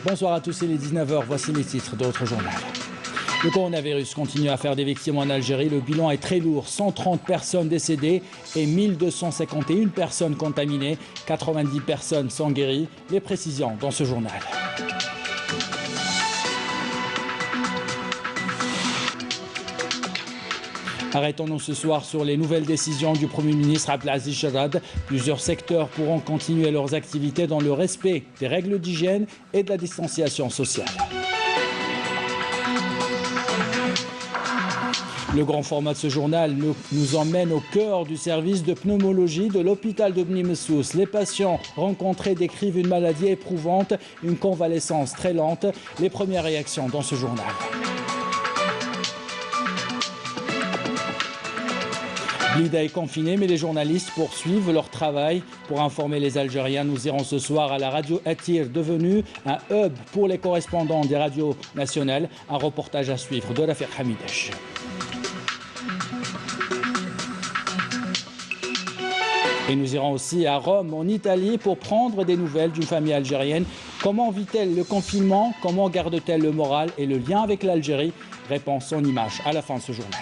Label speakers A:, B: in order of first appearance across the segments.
A: Bonsoir à tous, il est 19h, voici les titres d'autres journaux. Le coronavirus continue à faire des victimes en Algérie. Le bilan est très lourd, 130 personnes décédées et 1251 personnes contaminées. 90 personnes sont guéries. Les précisions dans ce journal. Arrêtons-nous ce soir sur les nouvelles décisions du Premier ministre Abdelaziz Jarrad. Plusieurs secteurs pourront continuer leurs activités dans le respect des règles d'hygiène et de la distanciation sociale. Le grand format de ce journal nous emmène au cœur du service de pneumologie de l'hôpital de Bni Messous. Les patients rencontrés décrivent une maladie éprouvante, une convalescence très lente. Les premières réactions dans ce journal. Blida est confiné, mais les journalistes poursuivent leur travail. Pour informer les Algériens, nous irons ce soir à la radio Atir, devenue un hub pour les correspondants des radios nationales. Un reportage à suivre de Rafiq Hamidesh. Et nous irons aussi à Rome, en Italie, pour prendre des nouvelles d'une famille algérienne. Comment vit-elle le confinement? Comment garde-t-elle le moral et le lien avec l'Algérie? Réponse en images à la fin de ce journal.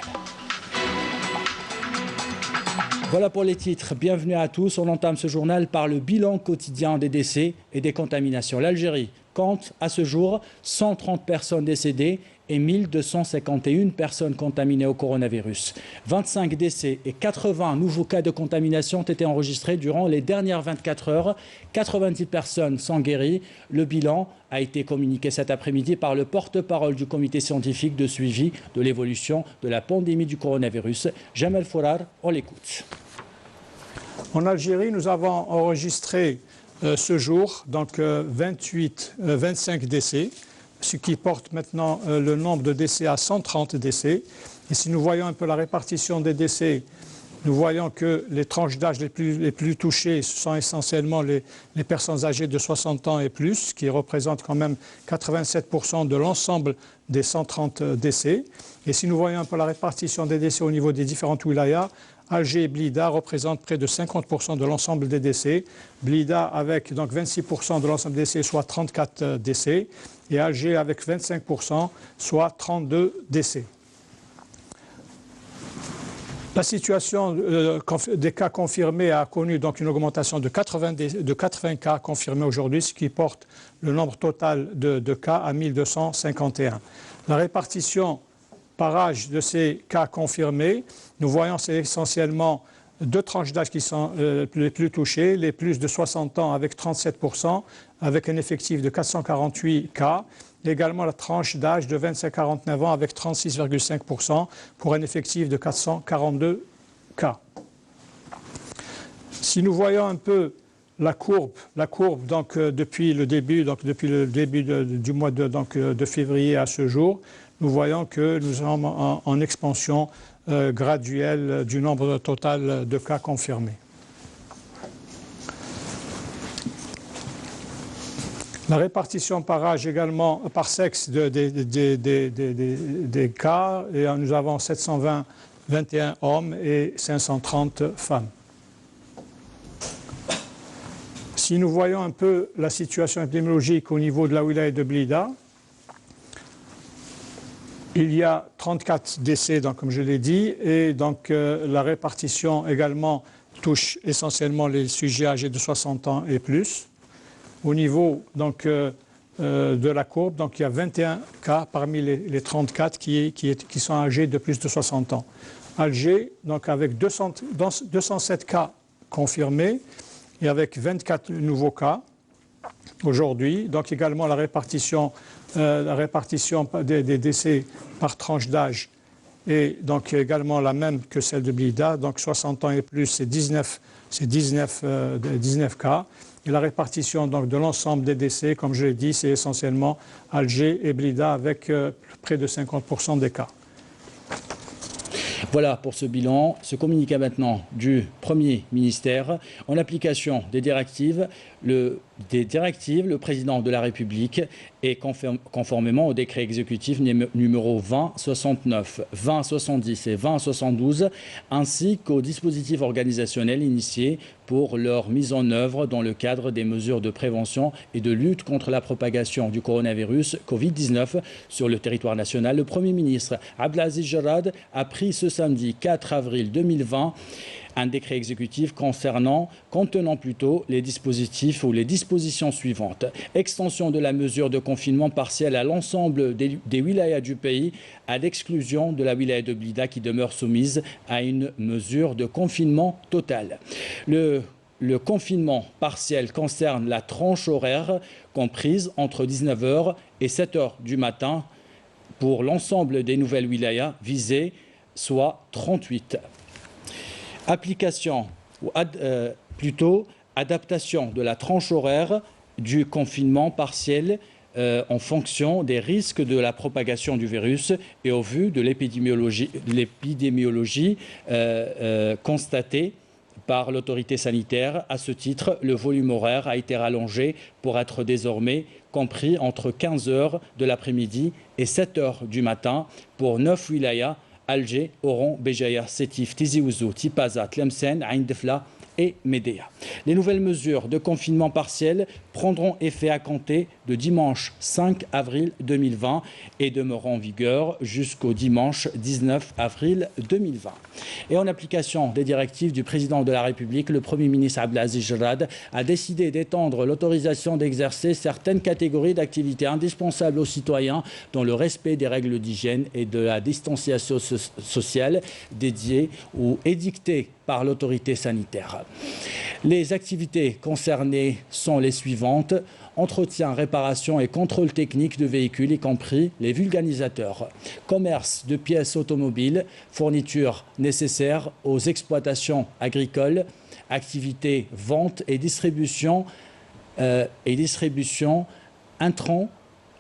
A: Voilà pour les titres. Bienvenue à tous. On entame ce journal par le bilan quotidien des décès et des contaminations. L'Algérie compte à ce jour 130 personnes décédées et 1251 personnes contaminées au coronavirus. 25 décès et 80 nouveaux cas de contamination ont été enregistrés durant les dernières 24 heures. 90 personnes sont guéries. Le bilan a été communiqué cet après-midi par le porte-parole du comité scientifique de suivi de l'évolution de la pandémie du coronavirus. Jamal Fourar, on l'écoute.
B: En Algérie, nous avons enregistré ce jour donc 25 décès, ce qui porte maintenant le nombre de décès à 130 décès. Et si nous voyons un peu la répartition des décès, nous voyons que les tranches d'âge les plus touchées sont essentiellement les personnes âgées de 60 ans et plus, qui représentent quand même 87% de l'ensemble des 130 décès. Et si nous voyons un peu la répartition des décès au niveau des différentes wilayas, Alger et Blida représentent près de 50% de l'ensemble des décès. Blida avec donc 26% de l'ensemble des décès, soit 34 décès. Et Alger avec 25%, soit 32 décès. La situation des cas confirmés a connu donc une augmentation de 80 cas confirmés aujourd'hui, ce qui porte le nombre total de cas à 1251. La répartition par âge de ces cas confirmés, nous voyons c'est essentiellement deux tranches d'âge qui sont les plus touchées, les plus de 60 ans avec 37%, avec un effectif de 448 cas, et également la tranche d'âge de 25-49 ans avec 36,5% pour un effectif de 442 cas. Si nous voyons un peu la courbe donc, depuis le début du mois de février à ce jour, nous voyons que nous sommes en expansion graduelle du nombre total de cas confirmés. La répartition par âge également, par sexe des cas, et nous avons 721 hommes et 530 femmes. Si nous voyons un peu la situation épidémiologique au niveau de la wilaya de Blida, il y a 34 décès, donc, comme je l'ai dit, et donc la répartition également touche essentiellement les sujets âgés de 60 ans et plus. Au niveau donc, de la courbe, donc, il y a 21 cas parmi les 34 qui sont âgés de plus de 60 ans. Alger, donc, avec 207 cas confirmés et avec 24 nouveaux cas aujourd'hui. Donc également la répartition des décès par tranche d'âge est donc également la même que celle de Blida. Donc 60 ans et plus, c'est 19 cas. Et la répartition donc, de l'ensemble des décès, comme je l'ai dit, c'est essentiellement Alger et Blida avec près de 50% des cas.
A: Voilà pour ce bilan. Ce communiqué maintenant du Premier ministère. En application des directives, des directives, le président de la République et conformément au décret exécutif numéro 2069, 2070 et 2072, ainsi qu'aux dispositifs organisationnels initiés pour leur mise en œuvre dans le cadre des mesures de prévention et de lutte contre la propagation du coronavirus Covid-19 sur le territoire national. Le Premier ministre Abdelaziz Jarrad a pris ce samedi 4 avril 2020 un décret exécutif contenant les dispositifs ou les dispositions suivantes. Extension de la mesure de confinement partiel à l'ensemble des wilayas du pays, à l'exclusion de la wilaya de Blida qui demeure soumise à une mesure de confinement total. Le confinement partiel concerne la tranche horaire comprise entre 19h et 7h du matin pour l'ensemble des nouvelles wilayas visées, soit 38. Application, ou adaptation de la tranche horaire du confinement partiel en fonction des risques de la propagation du virus et au vu de l'épidémiologie constatée par l'autorité sanitaire. À ce titre, le volume horaire a été rallongé pour être désormais compris entre 15h de l'après-midi et 7h du matin pour 9 wilayas: Alger, Oran, Béjaïa, Sétif, Tizi Ouzou, Tipaza, Tlemcen, Ain Defla et Médéa. Les nouvelles mesures de confinement partiel prendront effet à compter de dimanche 5 avril 2020 et demeureront en vigueur jusqu'au dimanche 19 avril 2020. Et en application des directives du président de la République, le Premier ministre Abdelaziz Jarrad a décidé d'étendre l'autorisation d'exercer certaines catégories d'activités indispensables aux citoyens dans le respect des règles d'hygiène et de la distanciation sociale dédiées ou édictées par l'autorité sanitaire. Les activités concernées sont les suivantes: entretien, réparation et contrôle technique de véhicules, y compris les vulgarisateurs, commerce de pièces automobiles, fournitures nécessaires aux exploitations agricoles, activités, vente et distribution intrants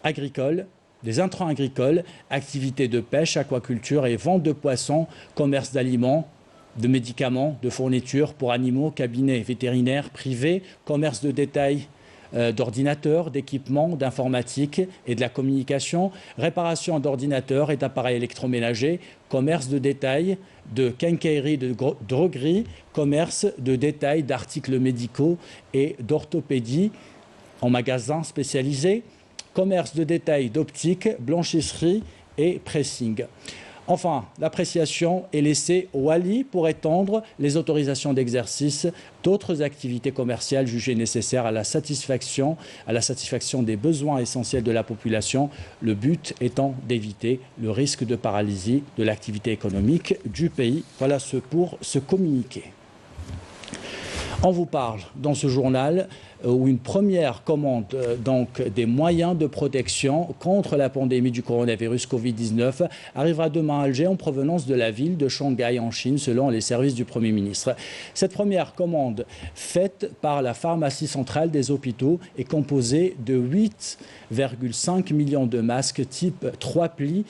A: agricoles, des intrants agricoles, activités de pêche, aquaculture et vente de poissons, commerce d'aliments, de médicaments, de fournitures pour animaux, cabinets vétérinaires privés, commerce de détail d'ordinateurs, d'équipements, d'informatique et de la communication, réparation d'ordinateurs et d'appareils électroménagers, commerce de détail de quincaillerie, de droguerie, commerce de détail d'articles médicaux et d'orthopédie en magasins spécialisés, commerce de détail d'optique, blanchisserie et pressing. Enfin, l'appréciation est laissée au wali pour étendre les autorisations d'exercice d'autres activités commerciales jugées nécessaires à la satisfaction des besoins essentiels de la population, le but étant d'éviter le risque de paralysie de l'activité économique du pays. Voilà pour ce communiqué. On vous parle dans ce journal où une première commande des moyens de protection contre la pandémie du coronavirus Covid-19 arrivera demain à Alger en provenance de la ville de Shanghai en Chine, selon les services du Premier ministre. Cette première commande faite par la pharmacie centrale des hôpitaux est composée de 8,5 millions de masques type 3 plis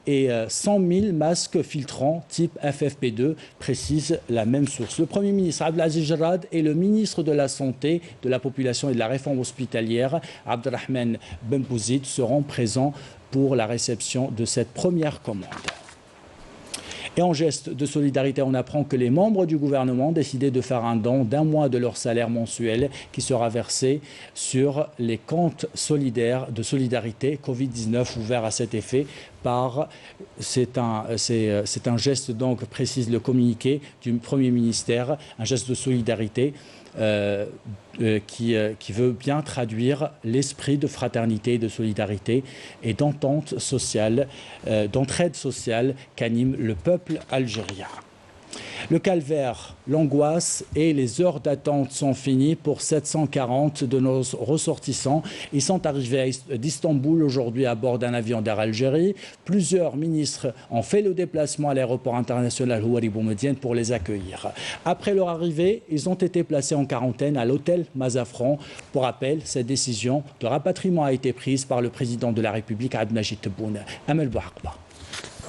A: et 100 000 masques filtrants type FFP2, précise la même source. Le Premier ministre Abdelaziz Jarrad et le ministre de la Santé, de la Population et de la Réforme hospitalière, Abdelrahman Ben Bouzid, seront présents pour la réception de cette première commande. Et en geste de solidarité, on apprend que les membres du gouvernement ont décidé de faire un don d'1 mois de leur salaire mensuel qui sera versé sur les comptes solidaires de solidarité Covid-19 ouverts à cet effet. C'est un geste, donc, précise le communiqué du Premier ministère, un geste de solidarité qui veut bien traduire l'esprit de fraternité, de solidarité et d'entente sociale, d'entraide sociale qu'anime le peuple algérien. Le calvaire, l'angoisse et les heures d'attente sont finis pour 740 de nos ressortissants. Ils sont arrivés d'Istanbul aujourd'hui à bord d'un avion d'Air Algérie. Plusieurs ministres ont fait le déplacement à l'aéroport international Houari Boumediene pour les accueillir. Après leur arrivée, ils ont été placés en quarantaine à l'hôtel Mazafran. Pour rappel, cette décision de rapatriement a été prise par le président de la République, Abdelmajid Tebboune. Amel Bouakba.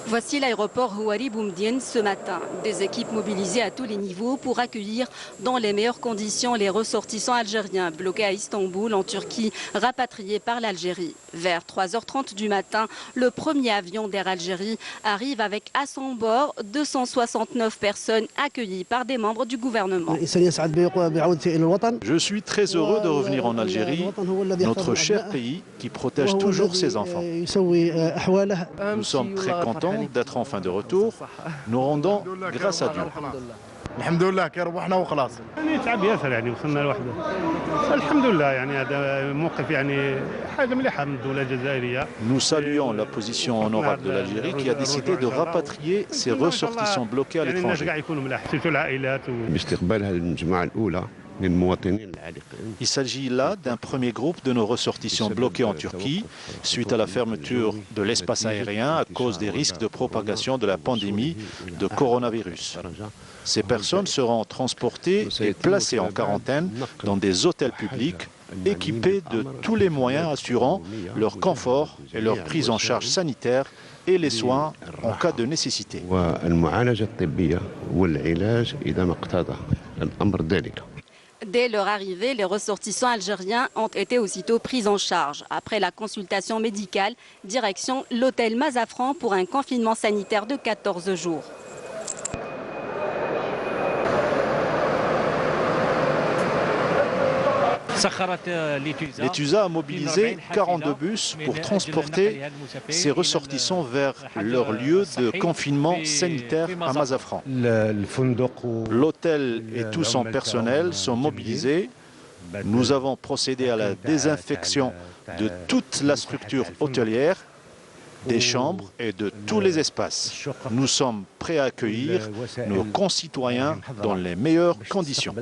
C: Voici l'aéroport Houari Boumediene ce matin. Des équipes mobilisées à tous les niveaux pour accueillir dans les meilleures conditions les ressortissants algériens bloqués à Istanbul, en Turquie, rapatriés par l'Algérie. Vers 3h30 du matin, le premier avion d'Air Algérie arrive avec à son bord 269 personnes accueillies par des membres du gouvernement.
D: Je suis très heureux de revenir en Algérie, notre cher pays qui protège toujours ses enfants. Nous sommes très contents d'être enfin de retour, nous rendons grâce à Dieu. Nous saluons la position honorable de l'Algérie qui a décidé de rapatrier ses ressortissants bloqués à l'étranger. Il s'agit là d'un premier groupe de nos ressortissants bloqués en Turquie suite à la fermeture de l'espace aérien à cause des risques de propagation de la pandémie de coronavirus. Ces personnes seront transportées et placées en quarantaine dans des hôtels publics équipés de tous les moyens assurant leur confort et leur prise en charge sanitaire et les soins en cas de nécessité.
C: Dès leur arrivée, les ressortissants algériens ont été aussitôt pris en charge. Après la consultation médicale, direction l'hôtel Mazafran pour un confinement sanitaire de 14 jours.
D: L'ETUSA a mobilisé 42 bus pour transporter ces ressortissants vers leur lieu de confinement sanitaire à Mazafran. L'hôtel et tout son personnel sont mobilisés. Nous avons procédé à la désinfection de toute la structure hôtelière, des chambres et de tous les espaces. Nous sommes prêts à accueillir nos concitoyens dans les meilleures conditions.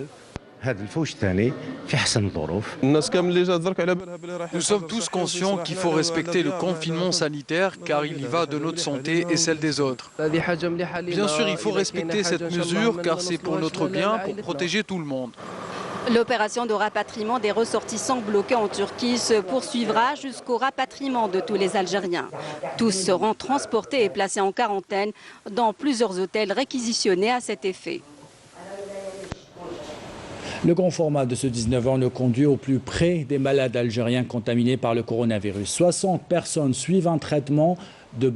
E: Nous sommes tous conscients qu'il faut respecter le confinement sanitaire car il y va de notre santé et celle des autres. Bien sûr, il faut respecter cette mesure car c'est pour notre bien, pour protéger tout le monde.
C: L'opération de rapatriement des ressortissants bloqués en Turquie se poursuivra jusqu'au rapatriement de tous les Algériens. Tous seront transportés et placés en quarantaine dans plusieurs hôtels réquisitionnés à cet effet.
A: Le grand format de ce 19 ans nous conduit au plus près des malades algériens contaminés par le coronavirus. 60 personnes suivent un traitement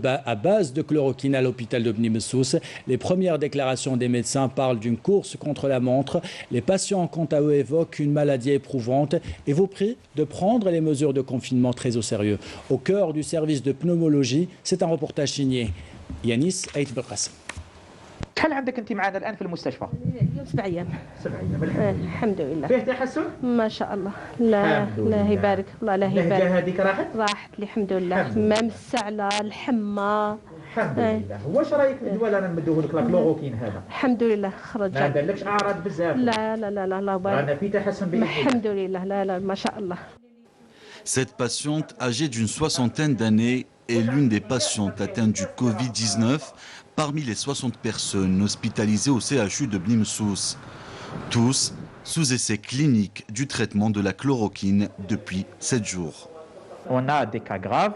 A: à base de chloroquine à l'hôpital de Bni Messous. Les premières déclarations des médecins parlent d'une course contre la montre. Les patients, quant à eux, évoquent une maladie éprouvante et vous prient de prendre les mesures de confinement très au sérieux. Au cœur du service de pneumologie, c'est un reportage signé Yanis Aït Belkacem.
F: شحال عندك انت معنا الان في المستشفى؟
G: 7 ايام.
F: 7 ايام
G: الحمد لله.
F: فيه تحسن؟
G: ما شاء الله. لا يبارك الله لا يبارك.
F: هذيك راحت؟
G: راحت الحمد لله. ما مسعله الحمى.
F: الحمد لله. واش رايك في الدواء اللي انا نمدوه لك الكلوروكين هذا؟
G: الحمد لله خرج.
F: ما دارلكش اعراض بزاف؟
G: لا لا لا لا الله يبارك.
F: رانا في تحسن باذن الله.
G: الحمد لله لا لا ما شاء الله.
H: Cette patiente, âgée d'une soixantaine d'années, est l'une des patientes atteintes du Covid-19 parmi les 60 personnes hospitalisées au CHU de Bni Messous. Tous sous essai clinique du traitement de la chloroquine depuis 7 jours.
F: On a des cas graves,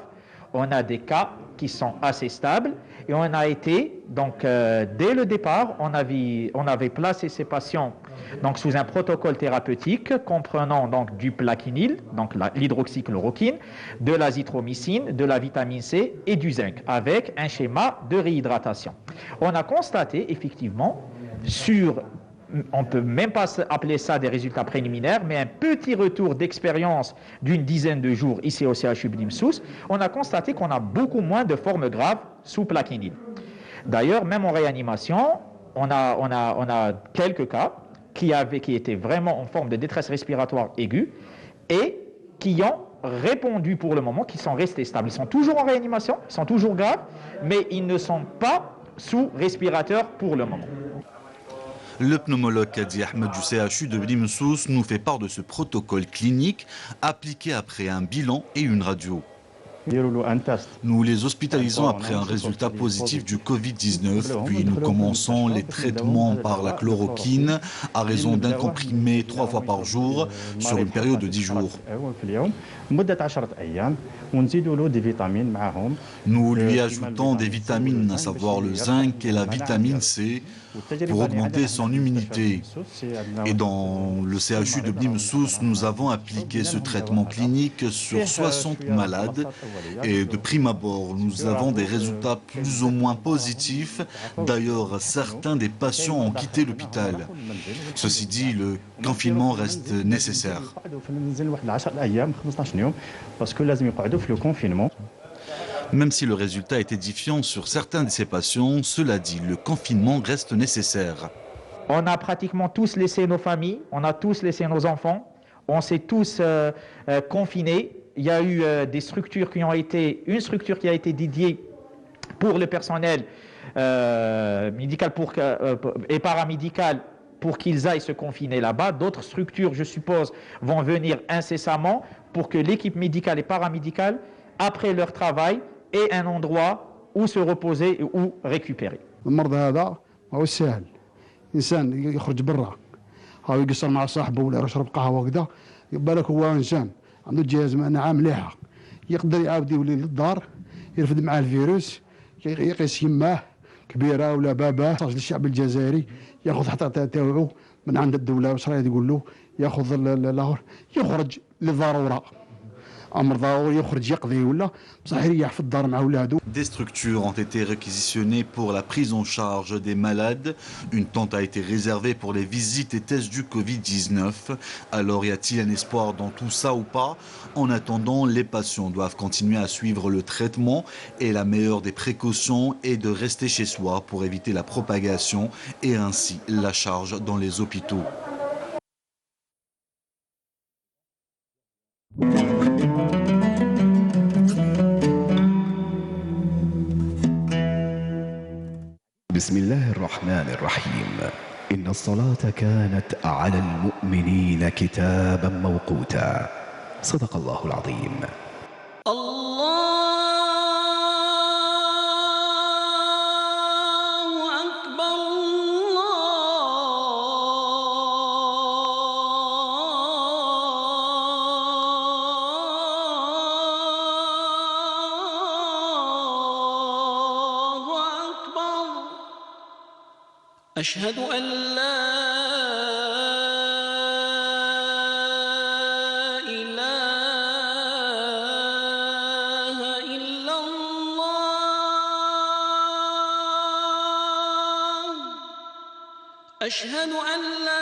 F: on a des cas qui sont assez stables et on a été, donc dès le départ, on avait placé ces patients donc, sous un protocole thérapeutique comprenant donc, du plaquenil, donc l'hydroxychloroquine, de l'azithromycine, de la vitamine C et du zinc, avec un schéma de réhydratation. On a constaté effectivement on ne peut même pas appeler ça des résultats préliminaires, mais un petit retour d'expérience d'une dizaine de jours ici au CHU Bni Messous, on a constaté qu'on a beaucoup moins de formes graves sous plaquenil. D'ailleurs, même en réanimation, on a quelques cas qui étaient vraiment en forme de détresse respiratoire aiguë et qui ont répondu pour le moment, qui sont restés stables. Ils sont toujours en réanimation, ils sont toujours graves, mais ils ne sont pas sous respirateur pour le moment.
H: Le pneumologue Kadi Ahmed du CHU de Bni Messous nous fait part de ce protocole clinique appliqué après un bilan et une radio. Nous les hospitalisons après un résultat positif du Covid-19, puis nous commençons les traitements par la chloroquine à raison d'un comprimé 3 fois par jour sur une période de 10 jours. Nous lui ajoutons des vitamines, à savoir le zinc et la vitamine C, pour augmenter son immunité. Et dans le CHU de Bni Messous, nous avons appliqué ce traitement clinique sur 60 malades. Et de prime abord, nous avons des résultats plus ou moins positifs. D'ailleurs, certains des patients ont quitté l'hôpital. Ceci dit, le confinement reste nécessaire. Même si le résultat est édifiant sur certains de ces patients, cela dit, le confinement reste nécessaire.
F: On a pratiquement tous laissé nos familles, on a tous laissé nos enfants, on s'est tous confinés. Il y a eu des structures qui ont été, une structure qui a été dédiée pour le personnel médical et paramédical pour qu'ils aillent se confiner là-bas. D'autres structures, je suppose, vont venir incessamment pour que l'équipe médicale et paramédicale, après leur travail, ait un endroit où se reposer et où récupérer.
I: المرضى هذا ماهو سهل انسان يخرج برا او يقصر مع صاحبه ولا يشرب قهوه وكذا بالك هو انسان عنده جهاز مناعه مليحه يقدر يعاود يولي للدار يرفد معاه الفيروس يقيس يماه كبيره ولا باباه الشعب الجزائري ياخذ حتى تاعو من عند الدوله واش راهي تقول له ياخذ الاخر يخرج للضروره
H: Des structures ont été réquisitionnées pour la prise en charge des malades. Une tente a été réservée pour les visites et tests du Covid-19. Alors y a-t-il un espoir dans tout ça ou pas? En attendant, les patients doivent continuer à suivre le traitement et la meilleure des précautions est de rester chez soi pour éviter la propagation et ainsi la charge dans les hôpitaux.
J: بسم الله الرحمن الرحيم إن الصلاة كانت على المؤمنين كتابا موقوتا صدق الله العظيم.
K: أشهد أن لا إله إلا الله أشهد أن لا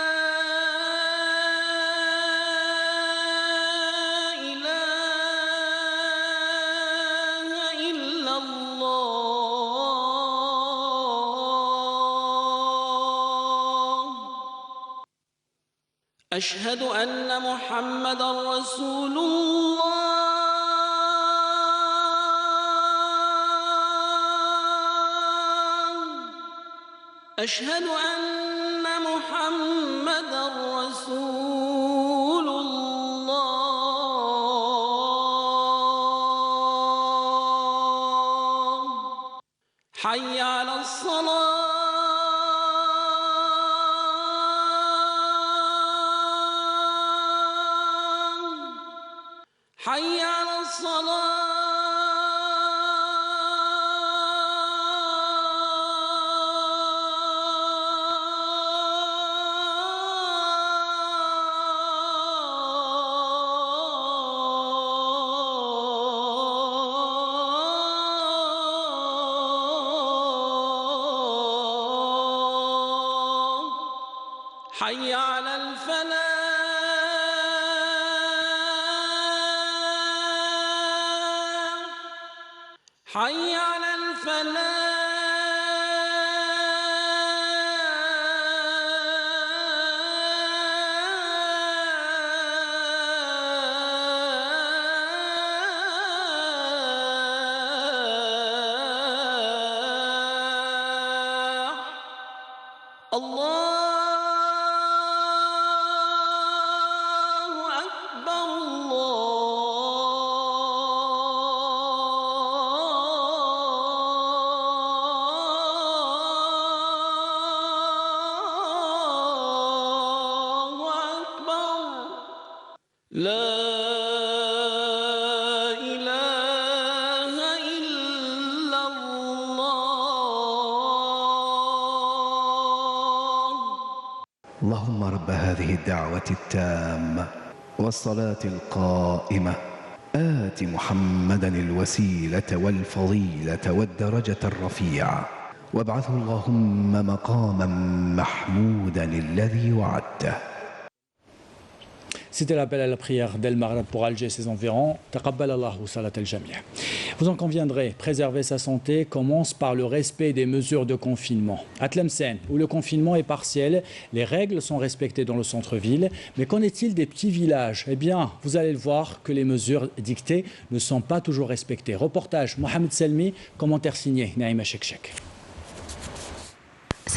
K: أشهد أن محمدًا رسول الله أشهد أن محمدًا رسول الله حي على الصلاة حي على الصلاة حي على الفلاح حي على الفلاح الله أكبر الله لا إله إلا الله.
J: اللهم رب هذه الدعوة التامة والصلاة القائمة آت محمدا الوسيلة والفضيلة والدرجة الرفيعة وابعثه اللهم مقاما محمودا الذي وعدته.
A: C'était l'appel à la prière d'El Maghreb pour Alger et ses environs. Taqabbal Allahu salat al-jami'. Vous en conviendrez, préserver sa santé commence par le respect des mesures de confinement. À Tlemcen, où le confinement est partiel, les règles sont respectées dans le centre-ville. Mais qu'en est-il des petits villages? Eh bien, vous allez le voir que les mesures dictées ne sont pas toujours respectées. Reportage Mohamed Selmi, commentaire signé Naïma Chekchek.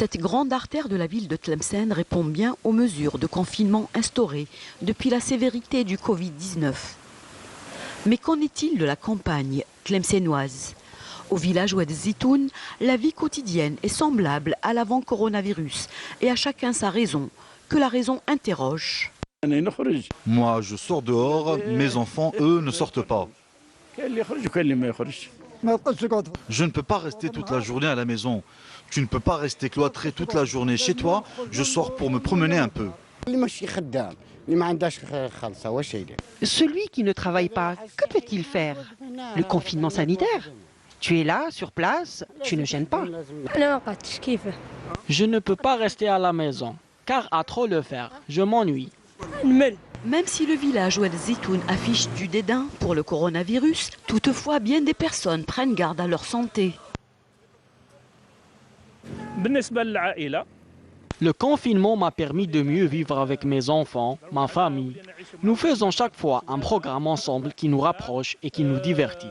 L: Cette grande artère de la ville de Tlemcen répond bien aux mesures de confinement instaurées depuis la sévérité du Covid-19. Mais qu'en est-il de la campagne tlemcenoise? Au village Oued Zitoun, la vie quotidienne est semblable à l'avant-coronavirus et à chacun sa raison, que la raison interroge.
H: Moi, je sors dehors, mes enfants, eux, ne sortent pas. Je ne peux pas rester toute la journée à la maison. Tu ne peux pas rester cloîtré toute la journée chez toi. Je sors pour me promener un peu.
M: Celui qui ne travaille pas, que peut-il faire? Le confinement sanitaire? Tu es là, sur place, tu ne gênes pas.
N: Je ne peux pas rester à la maison, car à trop le faire, je m'ennuie.
L: Même si le village Oued Zitoun affiche du dédain pour le coronavirus, toutefois bien des personnes prennent garde à leur santé.
N: Le confinement m'a permis de mieux vivre avec mes enfants, ma famille. Nous faisons chaque fois un programme ensemble qui nous rapproche et qui nous divertit.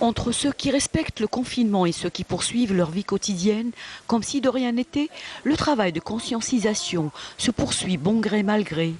L: Entre ceux qui respectent le confinement et ceux qui poursuivent leur vie quotidienne, comme si de rien n'était, le travail de conscientisation se poursuit bon gré mal gré.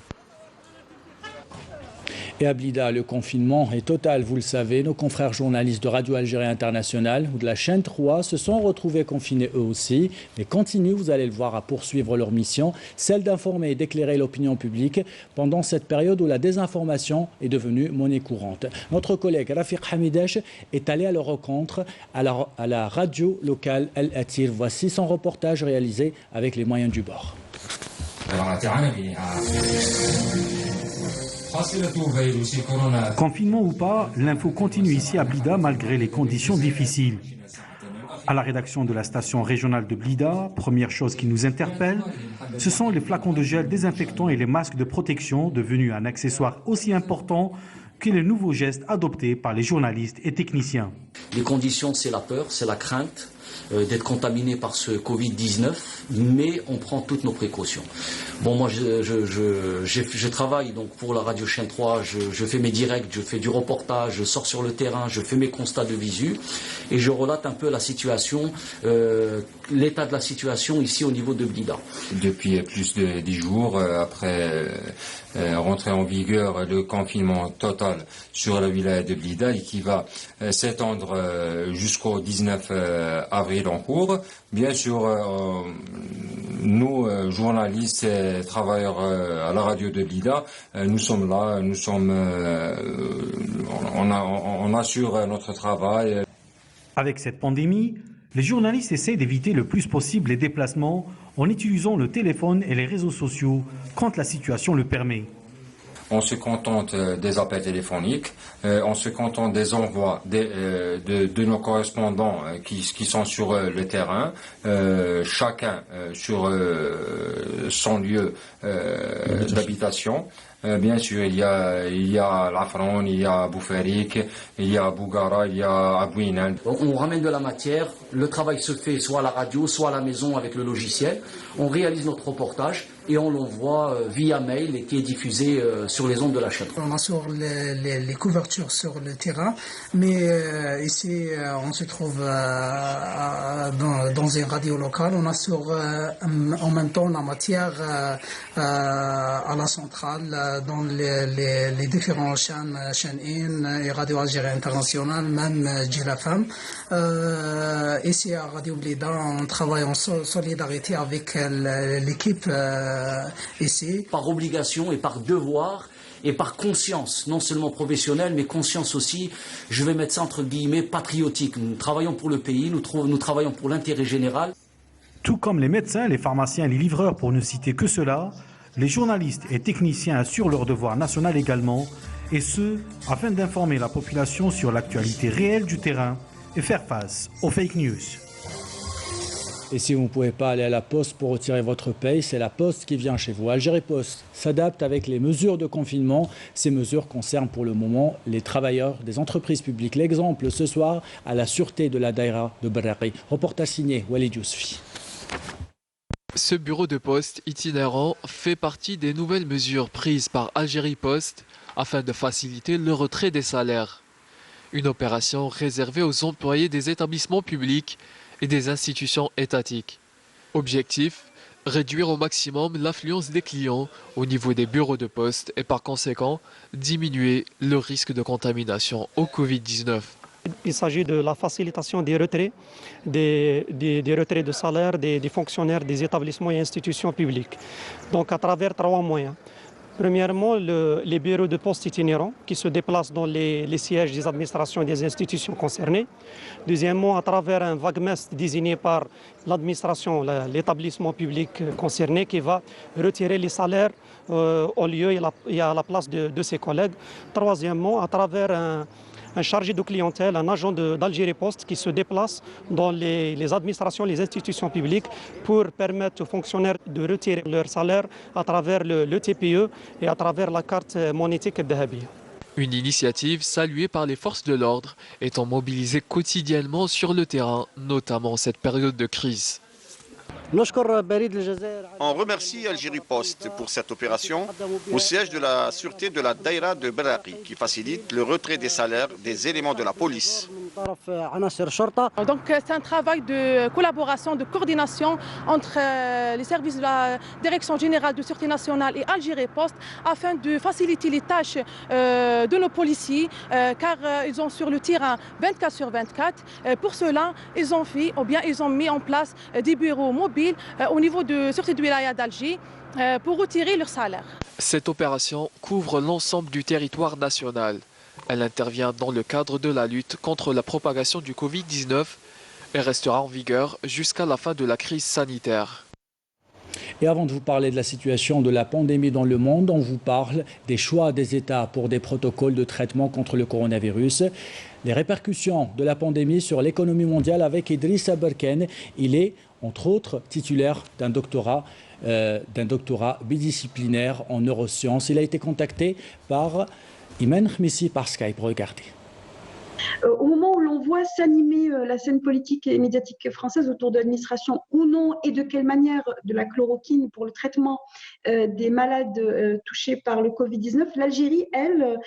A: Et à Blida, le confinement est total, vous le savez. Nos confrères journalistes de Radio Algérie Internationale ou de la chaîne 3 se sont retrouvés confinés eux aussi, mais continuent, vous allez le voir, à poursuivre leur mission, celle d'informer et d'éclairer l'opinion publique pendant cette période où la désinformation est devenue monnaie courante. Notre collègue Rafiq Hamidesh est allé à leur rencontre à la radio locale Al-Atir. Voici son reportage réalisé avec les moyens du bord.
O: Confinement ou pas, l'info continue ici à Blida malgré les conditions difficiles. À la rédaction de la station régionale de Blida, première chose qui nous interpelle, ce sont les flacons de gel désinfectant et les masques de protection devenus un accessoire aussi important que les nouveaux gestes adoptés par les journalistes et techniciens.
P: Les conditions, c'est la peur, c'est la crainte d'être contaminé par ce Covid-19, mais on prend toutes nos précautions. Bon, moi, je travaille donc pour la radio Chaîne 3, je fais mes directs, je fais du reportage, je sors sur le terrain, je fais mes constats de visu, et je relate un peu la situation, l'état de la situation ici au niveau de Blida.
Q: Depuis plus de 10 jours, après rentrer en vigueur le confinement total sur la wilaya de Blida et qui va s'étendre jusqu'au 19 avril en cours. Bien sûr, nous, journalistes et travailleurs à la radio de Blida, nous sommes là, on assure notre travail.
O: Avec cette pandémie, les journalistes essaient d'éviter le plus possible les déplacements en utilisant le téléphone et les réseaux sociaux quand la situation le permet.
Q: On se contente des appels téléphoniques, on se contente des envois de nos correspondants qui sont sur le terrain, chacun sur son lieu d'habitation. Bien sûr, il y a Lafron, il y a Boufarik, il y a Bougara, il y a Abouinan.
P: On ramène de la matière, le travail se fait soit à la radio, soit à la maison avec le logiciel. On réalise notre reportage et on l'envoie via mail et qui est diffusé sur les ondes de la chaîne.
R: On assure les couvertures sur le terrain, mais ici on se trouve dans une radio locale. On assure en même temps la matière à la centrale dans les différentes chaînes 1 et Radio Algérie Internationale, même Djilafam. Ici à Radio Blida, on travaille en solidarité avec l'équipe ici.
P: Par obligation et par devoir et par conscience, non seulement professionnelle, mais conscience aussi, je vais mettre ça entre guillemets, patriotique. Nous travaillons pour le pays, nous travaillons pour l'intérêt général.
O: Tout comme les médecins, les pharmaciens et les livreurs, pour ne citer que cela, les journalistes et techniciens assurent leur devoir national également, et ce, afin d'informer la population sur l'actualité réelle du terrain et faire face aux fake news.
A: Et si vous ne pouvez pas aller à la poste pour retirer votre paye, c'est la poste qui vient chez vous. Algérie Post s'adapte avec les mesures de confinement. Ces mesures concernent pour le moment les travailleurs des entreprises publiques. L'exemple ce soir à la sûreté de la Daïra de Berraqi. Reportage signé Walid Yousfi.
S: Ce bureau de poste itinérant fait partie des nouvelles mesures prises par Algérie Post afin de faciliter le retrait des salaires. Une opération réservée aux employés des établissements publics et des institutions étatiques. Objectif, réduire au maximum l'affluence des clients au niveau des bureaux de poste et par conséquent diminuer le risque de contamination au Covid-19.
T: Il s'agit de la facilitation des retraits, des retraits de salaire des fonctionnaires des établissements et institutions publiques. Donc à travers 3 moyens. Premièrement, les bureaux de poste itinérants qui se déplacent dans les sièges des administrations et des institutions concernées. Deuxièmement, à travers un vaguemestre désigné par l'administration, l'établissement public concerné qui va retirer les salaires au lieu et à la place de ses collègues. Troisièmement, à travers un chargé de clientèle, un agent d'Algérie Post qui se déplace dans les administrations, les institutions publiques pour permettre aux fonctionnaires de retirer leur salaire à travers le TPE et à travers la carte monétique Dahabi.
S: Une initiative saluée par les forces de l'ordre étant mobilisées quotidiennement sur le terrain, notamment en cette période de crise.
U: On remercie Algérie Post pour cette opération au siège de la sûreté de la Daïra de Berraqi qui facilite le retrait des salaires des éléments de la police.
V: Donc c'est un travail de collaboration, de coordination entre les services de la Direction générale de sûreté nationale et Algérie Post afin de faciliter les tâches de nos policiers car ils ont sur le terrain 24 sur 24. Pour cela, ils ont mis en place des bureaux mobiles au niveau de sûreté de Wilaya d'Alger pour retirer leur salaire.
S: Cette opération couvre l'ensemble du territoire national. Elle intervient dans le cadre de la lutte contre la propagation du Covid-19 et restera en vigueur jusqu'à la fin de la crise sanitaire.
A: Et avant de vous parler de la situation de la pandémie dans le monde, on vous parle des choix des États pour des protocoles de traitement contre le coronavirus. Les répercussions de la pandémie sur l'économie mondiale avec Idrissa Berken. Il est, entre autres, titulaire d'un doctorat bidisciplinaire en neurosciences. Il a été contacté par Imen Khmissi par Skype. Regardez.
W: Au moment où l'on voit s'animer la scène politique et médiatique française autour de l'administration ou non, et de quelle manière de la chloroquine pour le traitement des malades touchés par le Covid-19, l'Algérie, elle,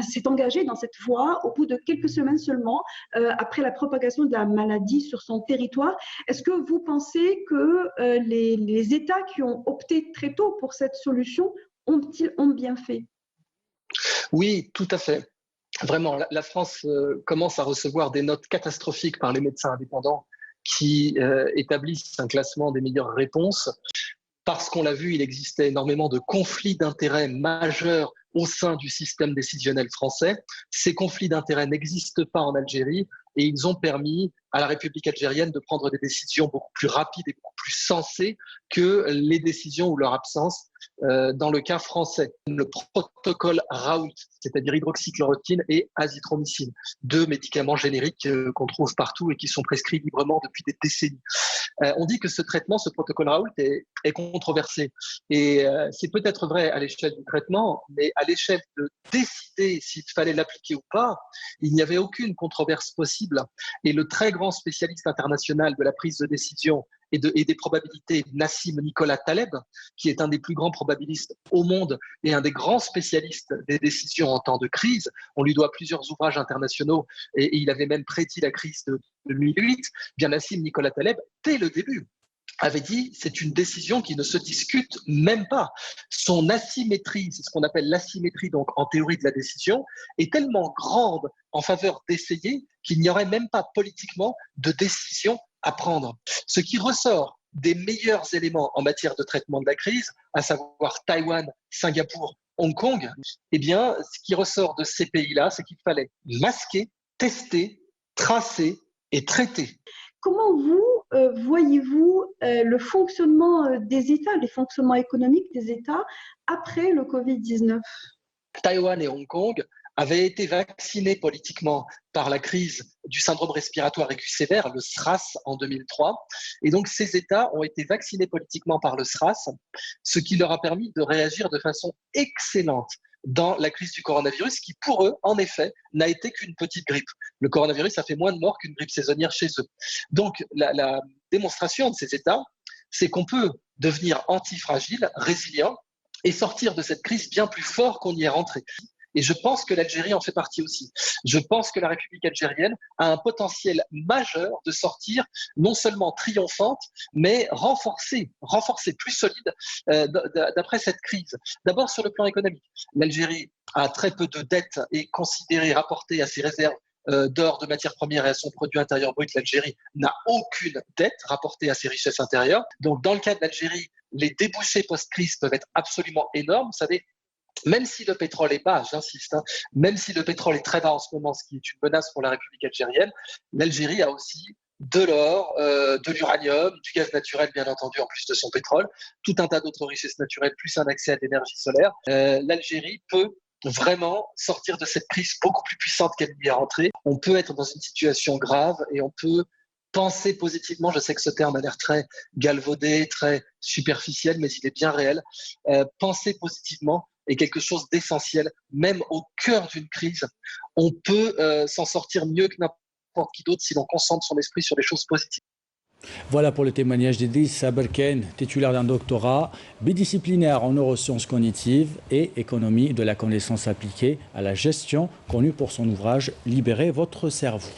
W: s'est engagée dans cette voie au bout de quelques semaines seulement, après la propagation de la maladie sur son territoire. Est-ce que vous pensez que les États qui ont opté très tôt pour cette solution ont bien fait?
X: Oui, tout à fait. Vraiment, la France commence à recevoir des notes catastrophiques par les médecins indépendants qui établissent un classement des meilleures réponses. Parce qu'on l'a vu, il existait énormément de conflits d'intérêts majeurs au sein du système décisionnel français. Ces conflits d'intérêts n'existent pas en Algérie et ils ont permis à la République algérienne de prendre des décisions beaucoup plus rapides et beaucoup plus sensées que les décisions ou leur absence dans le cas français. Le protocole Raoult, c'est-à-dire hydroxychloroquine et azithromycine, 2 médicaments génériques qu'on trouve partout et qui sont prescrits librement depuis des décennies. On dit que ce traitement, ce protocole Raoult est controversé. Et c'est peut-être vrai à l'échelle du traitement, mais à l'échelle de décider s'il fallait l'appliquer ou pas, il n'y avait aucune controverse possible. Et le très grand spécialiste international de la prise de décision et des probabilités, Nassim Nicolas Taleb, qui est un des plus grands probabilistes au monde et un des grands spécialistes des décisions en temps de crise. On lui doit plusieurs ouvrages internationaux et il avait même prédit la crise de 2008. Bien, Nassim Nicolas Taleb, dès le début, avait dit c'est une décision qui ne se discute même pas. Son asymétrie, c'est ce qu'on appelle l'asymétrie donc en théorie de la décision, est tellement grande en faveur d'essayer qu'il n'y aurait même pas politiquement de décision à prendre. Ce qui ressort des meilleurs éléments en matière de traitement de la crise, à savoir Taïwan, Singapour, Hong Kong, eh bien, ce qui ressort de ces pays-là, c'est qu'il fallait masquer, tester, tracer et traiter.
W: Comment voyez-vous le fonctionnement des États, les fonctionnements économiques des États après le Covid-19 ?
X: Taïwan et Hong Kong avaient été vaccinés politiquement par la crise du syndrome respiratoire aigu sévère, le SRAS, en 2003. Et donc, ces États ont été vaccinés politiquement par le SRAS, ce qui leur a permis de réagir de façon excellente dans la crise du coronavirus, qui pour eux, en effet, n'a été qu'une petite grippe. Le coronavirus a fait moins de morts qu'une grippe saisonnière chez eux. Donc, la démonstration de ces États, c'est qu'on peut devenir antifragile, résilient, et sortir de cette crise bien plus fort qu'on y est rentré. Et je pense que l'Algérie en fait partie aussi. Je pense que la République algérienne a un potentiel majeur de sortir non seulement triomphante, mais renforcée, plus solide d'après cette crise. D'abord sur le plan économique. L'Algérie a très peu de dettes et considérée, rapportée à ses réserves d'or, de matières premières et à son produit intérieur brut, l'Algérie n'a aucune dette rapportée à ses richesses intérieures. Donc dans le cas de l'Algérie, les débouchés post-crise peuvent être absolument énormes. Vous savez, même si le pétrole est bas, j'insiste, même si le pétrole est très bas en ce moment, ce qui est une menace pour la République algérienne, l'Algérie a aussi de l'or, de l'uranium, du gaz naturel bien entendu en plus de son pétrole, tout un tas d'autres richesses naturelles, plus un accès à l'énergie solaire. L'Algérie peut vraiment sortir de cette crise beaucoup plus puissante qu'elle y est rentrée. On peut être dans une situation grave et on peut penser positivement. Je sais que ce terme a l'air très galvaudé, très superficiel, mais il est bien réel. Penser positivement est quelque chose d'essentiel, même au cœur d'une crise. On peut s'en sortir mieux que n'importe qui d'autre si l'on concentre son esprit sur les choses positives.
A: Voilà pour le témoignage d'Idriss Aberken, titulaire d'un doctorat bidisciplinaire en neurosciences cognitives et économie de la connaissance appliquée à la gestion, connu pour son ouvrage « Libérez votre cerveau ».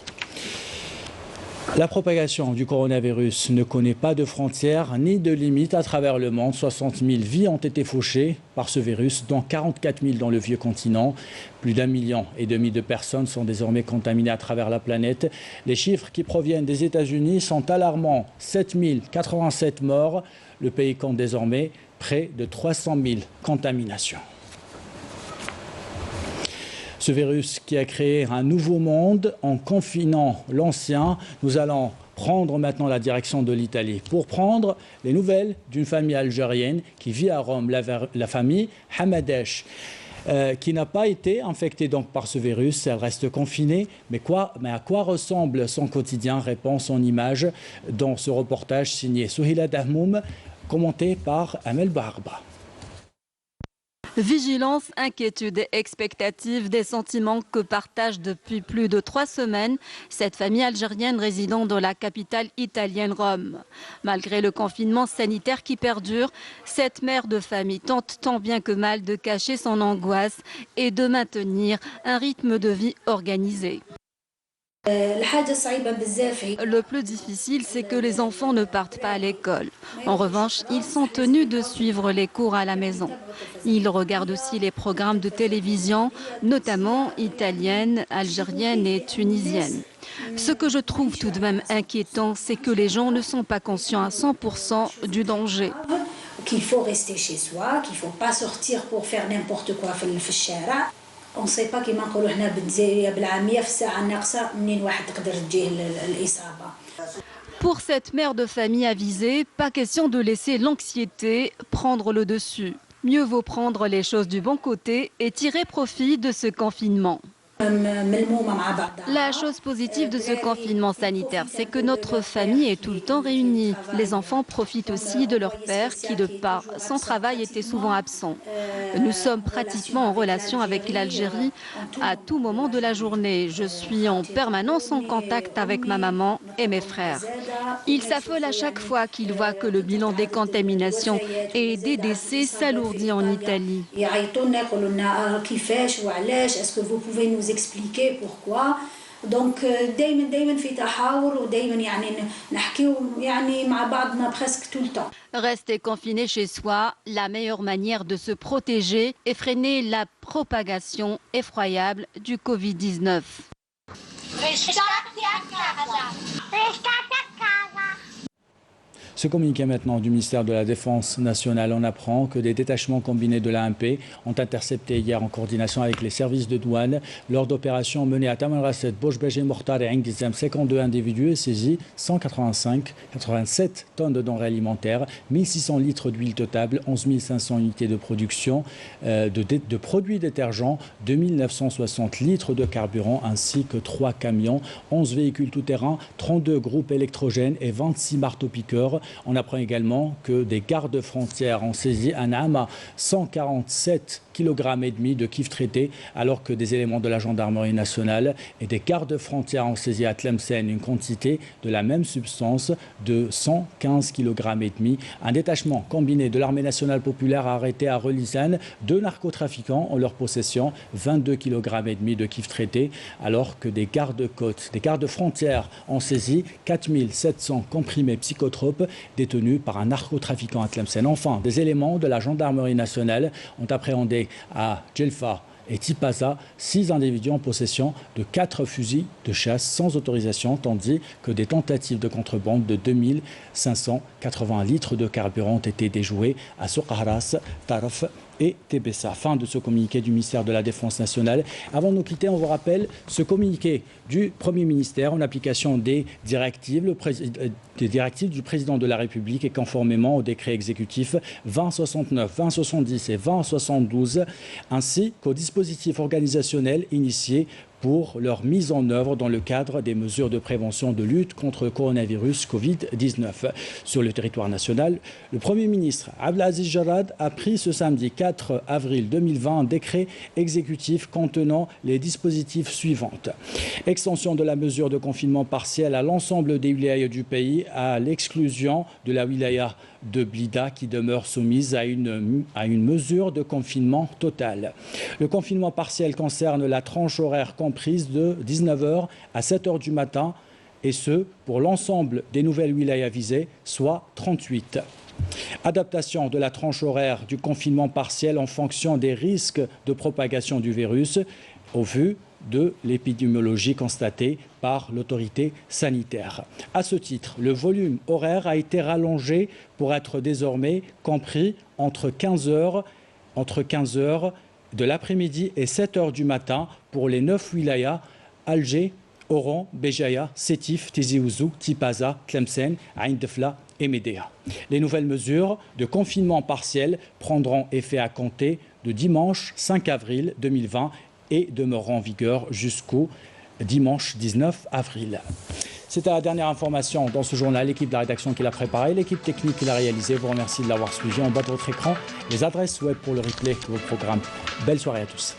A: La propagation du coronavirus ne connaît pas de frontières ni de limites à travers le monde. 60 000 vies ont été fauchées par ce virus, dont 44 000 dans le vieux continent. Plus d'1,5 million de personnes sont désormais contaminées à travers la planète. Les chiffres qui proviennent des États-Unis sont alarmants. 7 087 morts. Le pays compte désormais près de 300 000 contaminations. Ce virus qui a créé un nouveau monde en confinant l'ancien. Nous allons prendre maintenant la direction de l'Italie pour prendre les nouvelles d'une famille algérienne qui vit à Rome, la famille Hamadesh, qui n'a pas été infectée donc par ce virus. Elle reste confinée. Mais à quoi ressemble son quotidien? Réponse en images dans ce reportage signé Souhila Dahmoum, commenté par Amel Barba.
B: Vigilance, inquiétude et expectative, des sentiments que partage depuis plus de 3 semaines cette famille algérienne résidant dans la capitale italienne Rome. Malgré le confinement sanitaire qui perdure, cette mère de famille tente tant bien que mal de cacher son angoisse et de maintenir un rythme de vie organisé. Le plus difficile, c'est que les enfants ne partent pas à l'école. En revanche, ils sont tenus de suivre les cours à la maison. Ils regardent aussi les programmes de télévision, notamment italiennes, algériennes et tunisiennes. Ce que je trouve tout de même inquiétant, c'est que les gens ne sont pas conscients à 100% du danger.
C: Qu'il faut rester chez soi, qu'il ne faut pas sortir pour faire n'importe quoi في الشارع. On ne sait pas كما نقولوا حنا بالعامية في الساعة الناقصة منين واحد تقدر تجيه الإصابة.
B: Pour cette mère de famille avisée, pas question de laisser l'anxiété prendre le dessus. Mieux vaut prendre les choses du bon côté et tirer profit de ce confinement. La chose positive de ce confinement sanitaire, c'est que notre famille est tout le temps réunie. Les enfants profitent aussi de leur père qui, de par son travail, était souvent absent. Nous sommes pratiquement en relation avec l'Algérie à tout moment de la journée. Je suis en permanence en contact avec ma maman et mes frères. Ils s'affolent à chaque fois qu'ils voient que le bilan des contaminations et des décès s'alourdit en Italie.
C: Est-ce que vous pouvez nous expliquer pourquoi? Donc دايما في تحاور ودايما يعني نحكيو يعني مع بعضنا presque tout le temps.
B: Rester confiné chez soi, la meilleure manière de se protéger et freiner la propagation effroyable du Covid-19.
A: Ce communiqué maintenant du ministère de la Défense nationale, on apprend que des détachements combinés de l'AMP ont intercepté hier en coordination avec les services de douane lors d'opérations menées à Tamanrasset, Bojbej, Mortar et Engizem, 52 individus et saisis 87 tonnes de denrées alimentaires, 1600 litres d'huile de table, 11 500 unités de production de produits détergents, 2960 litres de carburant ainsi que 3 camions, 11 véhicules tout-terrain, 32 groupes électrogènes et 26 marteaux-piqueurs. On apprend également que des gardes frontières ont saisi un âme 147 kg et demi de kif traité, alors que des éléments de la gendarmerie nationale et des gardes frontières ont saisi à Tlemcen une quantité de la même substance de 115 kg et demi. Un détachement combiné de l'armée nationale populaire a arrêté à Relizane 2 narcotrafiquants en leur possession 22 kg et demi de kif traité, alors que des gardes-côtes, des gardes frontières ont saisi 4700 comprimés psychotropes détenus par un narcotrafiquant à Tlemcen. Enfin, des éléments de la gendarmerie nationale ont appréhendé à Djelfa et Tipaza 6 individus en possession de 4 fusils de chasse sans autorisation, tandis que des tentatives de contrebande de 2580 litres de carburant ont été déjouées à Soukharas, Taraf et Tébessa. Fin de ce communiqué du ministère de la Défense nationale. Avant de nous quitter, on vous rappelle ce communiqué du Premier ministère en application des directives du Président de la République et conformément au décret exécutif 2069, 2070 et 2072, ainsi qu'aux dispositifs organisationnels initiés pour leur mise en œuvre dans le cadre des mesures de prévention de lutte contre le coronavirus Covid-19. Sur le territoire national, le Premier ministre Abdelaziz Jarrad a pris ce samedi 4 avril 2020 un décret exécutif contenant les dispositifs suivants. Extension de la mesure de confinement partiel à l'ensemble des wilayas du pays, à l'exclusion de la wilaya de Blida qui demeure soumise à une mesure de confinement total. Le confinement partiel concerne la tranche horaire comprise de 19h à 7h du matin et ce pour l'ensemble des nouvelles wilayas visées, soit 38. Adaptation de la tranche horaire du confinement partiel en fonction des risques de propagation du virus au vu de l'épidémiologie constatée par l'autorité sanitaire. À ce titre, le volume horaire a été rallongé pour être désormais compris entre 15h de l'après-midi et 7h du matin pour les 9 wilayas Alger, Oran, Béjaïa, Sétif, Tizi Ouzou, Tipaza, Tlemcen, Ain Defla et Médéa. Les nouvelles mesures de confinement partiel prendront effet à compter de dimanche 5 avril 2020 et demeureront en vigueur jusqu'au dimanche 19 avril. C'était la dernière information dans ce journal. L'équipe de la rédaction qui l'a préparé, l'équipe technique qui l'a réalisé, vous remercie de l'avoir suivi. En bas de votre écran, les adresses web pour le replay de vos programmes. Belle soirée à tous.